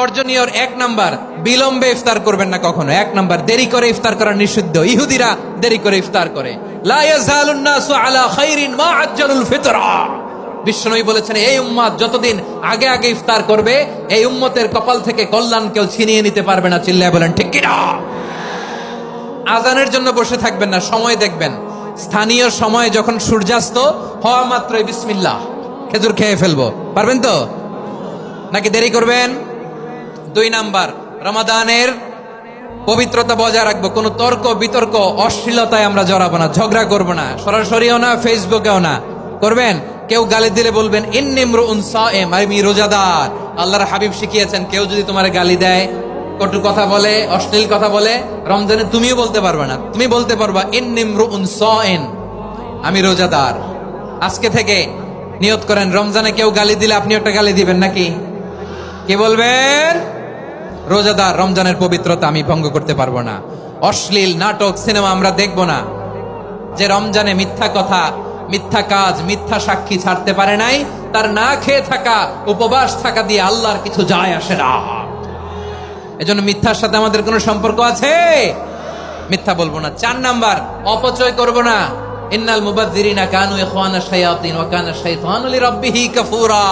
বর্জনীয় এক নাম্বার, বিলম্বে ইফতার করবেন না কখনো। এক নাম্বার, দেরি করে ইফতার করা নিষিদ্ধ। ইহুদিরা দেরি করে ইফতার করে। লা ইয়াজালুন নাসু আলা খাইরিন মা আজ্জালুল ফিতরা। বিশ্বনবী বলেছেন, এই উম্মত যতদিন আগে আগে ইফতার করবে, এই উম্মতের কপাল থেকে কল্যাণ কেউ ছিনিয়ে নিতে পারবে না। চিল্লায় বলেন ঠিক কিনা? আজানের জন্য বসে থাকবেন না, সময় দেখবেন। স্থানীয় সময় যখন সূর্যাস্ত হওয়া মাত্রই বিসমিল্লাহ, খেজুর খেয়ে ফেলবো। পারবেন তো নাকি দেরি করবেন? 2 নাম্বার, রমাদানের পবিত্রতা বজায় রাখবো। কোনো তর্ক বিতর্ক অশ্লীলতায় আমরা জড়াবো না, ঝগড়া করবো না, সরাসরিও না, ফেসবুকেও না। করবেন কেউ গালি দিলে বলবেন ইন্নিমরুউন সায়েম, আমি রোজাদার। আল্লাহর হাবিব শিখিয়েছেন, কেউ যদি তোমার গালি দেয়, কটু কথা বলে, অশ্লীল কথা বলে, রমজানে তুমিও বলতে পারবে না। তুমি বলতে পারবা ইন্নিমরুউন সায়েম, আমি রোজাদার। আজকে থেকে নিয়ত করেন, রমজানে কেউ গালি দিলে আপনি একটা গালি দিবেন নাকি? কি বলবেন? রোজাদার, রমজানের পবিত্রতা আমি ভঙ্গ করতে পারবো না। অশ্লীল নাটক সিনেমা আমরা দেখবো না। যে রমজানে মিথ্যা কথা, মিথ্যা কাজ, মিথ্যা সাক্ষী ছাড়তে পারে নাই, তার না খেয়ে থাকা, উপবাস থাকা দিয়ে আল্লাহর কিছু যায় আসে না। এজন্য মিথ্যার সাথে আমাদের কোনো সম্পর্ক আছে? মিথ্যা বলবো না। 4 নাম্বার, অপচয় করব না। ইন্নাল মুবাযযিরিনা কানু ইখওয়ানা শায়াতিন ওয়া কানা শাইতানু লিরাব্বিহি কাফুরা।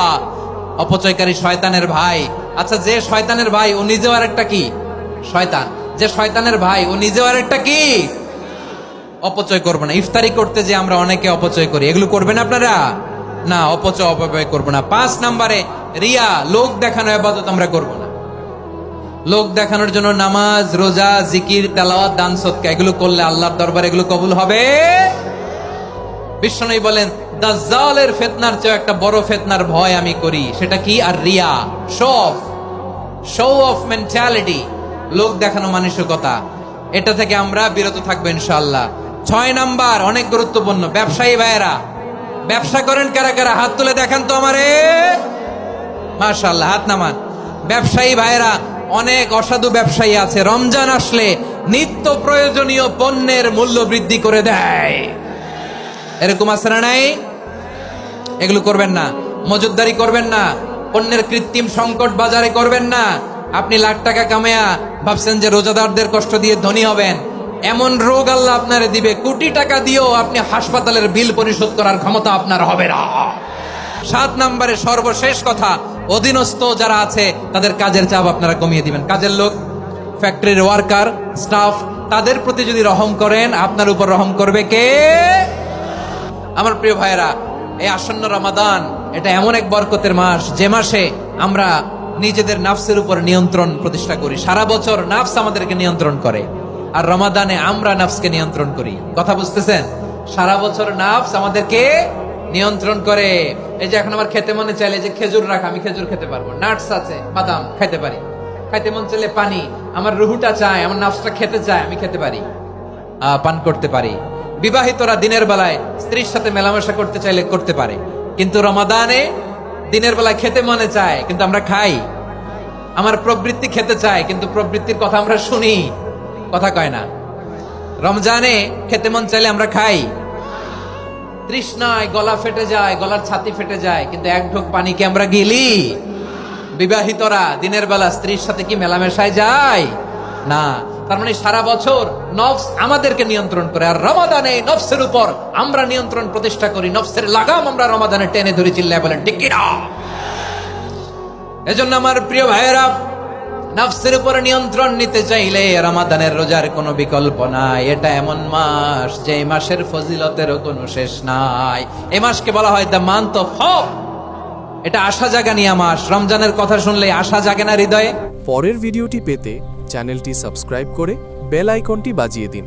অপচয়কারী শয়তানের ভাই। আচ্ছা, যে শয়তানের ভাই ও নিজেও আরেকটা কি? শয়তান। যে শয়তানের ভাই ও নিজেও আরেকটা কি? অপচয় করবো না। ইফতারি করতে যে আমরা অনেকে অপচয় করি, এগুলো করবেন আপনারা না। অপচয় অপব্যয় করবো না। 5 নাম্বারে, রিয়া, লোক দেখানো ইবাদত আমরা করবো না। লোক দেখানোর জন্য নামাজ, রোজা, জিকির, তেলাওয়াত, দান, সদকা এগুলো করলে আল্লাহর দরবারে এগুলো কবুল হবে? বিশ্বনবী বলেন, দাজ্জালের ফিতনার চেয়ে একটা বড় ফিতনার ভয় আমি করি। সেটা কি? আর রিয়া, শো অফ মেন্টালিটি, লোক দেখানো মানসিকতা। এটা থেকে আমরা বিরত থাকবো ইনশাআল্লাহ। 6 নাম্বার, অনেক গুরুত্বপূর্ণ। ব্যবসায়ী ভাইয়েরা, ব্যবসা করেন কারা কারা? হাত তুলে দেখান তো আমারে। মাশাআল্লাহ, হাত নামান। ব্যবসায়ী ভাইয়েরা, অনেক অসাধু ব্যবসায়ী আছে, রমজান আসলে নিত্য প্রয়োজনীয় পণ্যের মূল্য বৃদ্ধি করে দেয়। এরকম আছে না নাই? এগুলো করবেন না। মজুদদারি করবেন না। পণ্যের কৃত্রিম সংকট বাজারে করবেন না। আপনি লাখ টাকা কামায়া ভাবছেন যে রোজাদারদের কষ্ট দিয়ে ধনী হবেন। এমন রোগ আল্লাহ আপনারে দিবে, কোটি টাকা দিয়েও আপনি হাসপাতালের বিল পরিশোধ করার ক্ষমতা আপনার হবে না। 7 নাম্বারে সর্বশেষ কথা, অধীনস্থ যারা আছে তাদের কাজের চাপ আপনারা কমিয়ে দিবেন। কাজের লোক, ফ্যাক্টরির ওয়ার্কার, স্টাফ, তাদের প্রতি যদি রহম করেন, আপনার উপর রহম করবে কে? আমার প্রিয় ভাইয়েরা, এই আসন্ন রমাদান এটা এমন এক বরকতের মাস, যে মাসে আমরা নিজেদের নাফসের উপর নিয়ন্ত্রণ প্রতিষ্ঠা করি। সারা বছর নাফস আমাদেরকে নিয়ন্ত্রণ করে, আর রমাদানে আমরা নাফসকে নিয়ন্ত্রণ করি। কথা বুঝতেছেন? সারা বছর নাফস আমাদেরকে নিয়ন্ত্রণ করে। এই যে এখন আমার খেতে মনে চাইলে যে খেজুর রাখা, আমি খেজুর খেতে পারবো। নাটস আছে, বাদাম খাইতে পারি। খাইতে মন চাইলে পানি, আমার রুহুটা চায়, আমার নাফসটা খেতে চায়, আমি খেতে পারি, পান করতে পারি। বিবাহিতরা দিনের বেলায় স্ত্রীর সাথে মেলামেশা করতে চাইলে করতে পারে, কিন্তু রমাদানে দিনের বেলায় খেতে মনে চায় কিন্তু আমরা খাই। আমার প্রবৃত্তি খেতে চায় কিন্তু প্রবৃত্তির কথা আমরা শুনি, কথা কয় না। রমজানে খেতে মন চাইলে আমরা খাই। তৃষ্ণায় গলা ফেটে যায়, গলার ছাতি ফেটে যায়, কিন্তু এক ঢোক পানি কি আমরা গিলি? বিবাহিতরা দিনের বেলা স্ত্রীর সাথে কি মেলামেশায় যায় না। তার মানে সারা বছর নফস আমাদেরকে নিয়ন্ত্রণ করে, আর রমাদানে নফসের উপর আমরা নিয়ন্ত্রণ প্রতিষ্ঠা করি। নফসের লাগাম আমরা রমাদানে টেনে ধরে, চিল্লায় বলেন ঠিক কিনা? এজন্য আমার প্রিয় ভাইয়েরা, নফসের উপর নিয়ন্ত্রণ নিতে চাইলে রমাদানের রোজার কোনো বিকল্প নাই। এটা এমন মাস যে মাসের ফজিলতেরও কোনো শেষ নাই। এই মাসকে বলা হয় দ্য মান্থ অফ হোপ। এটা আশা জাগানিয়া মাস। রমজানের কথা শুনলে আশা জাগে না হৃদয়ে? পরের ভিডিওটি পেতে চ্যানেলটি সাবস্ক্রাইব করে বেল আইকনটি বাজিয়ে দিন।